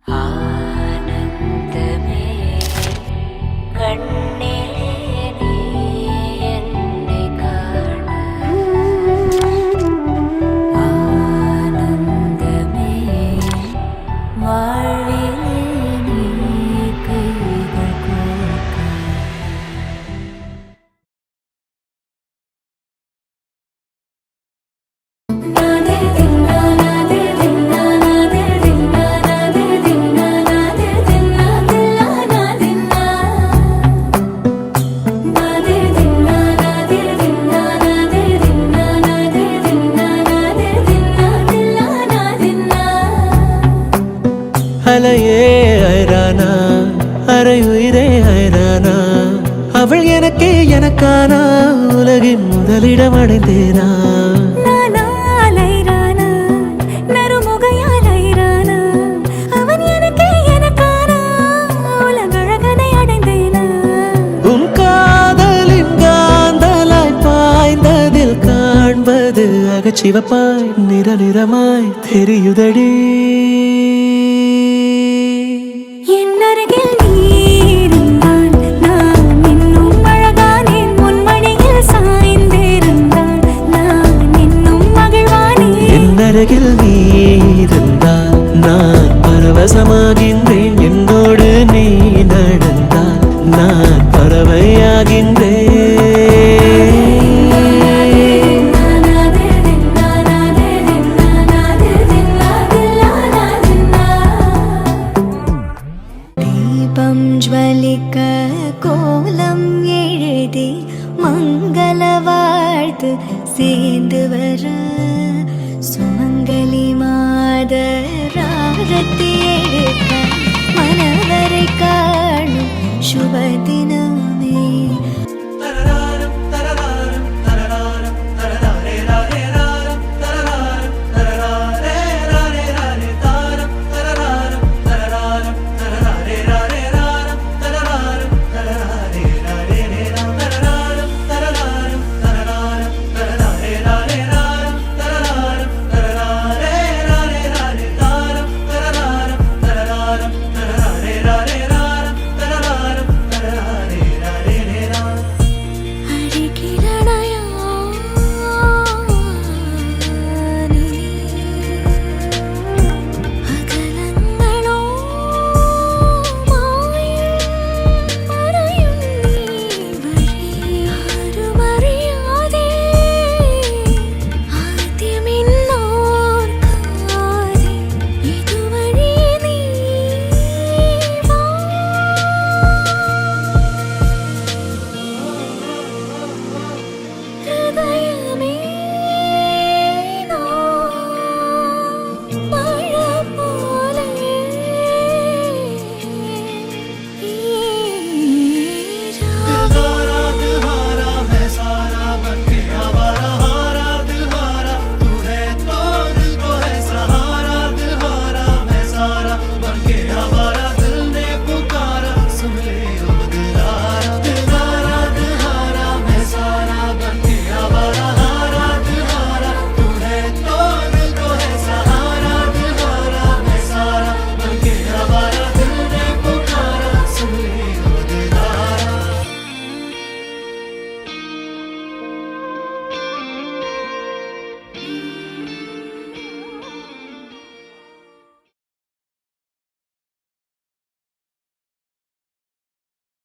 ஆனந்தமே கண்ணிலே நீ என்னை காண ஆனந்தமே வாழ்விலே நீ கைகள் கோர்க்க அலையே ஐரானா அரை உயிரே ஐரானா அவள் எனக்கே எனக்கானா உலகின் முதலிடம் அடைந்தேனா உன் காதலின் காந்தலாய் பாய்ந்ததில் காண்பது அகச்சிவப்பாய் நிற நிறமாய் தெரியுதடி அருகில் நீ இருந்தால் நான் பரவசமாகின்றேன் என்னோடு நீ நடந்தால் நான் பறவையாகின்றேன் தீபம் ஜ்வலிக்க கோலம் எழுதி மங்கள வாழ்த்து சேர்ந்து வர சுமங்கலி மாதராரத்தி எடுக்க மனவரை காணும் சுப தினம்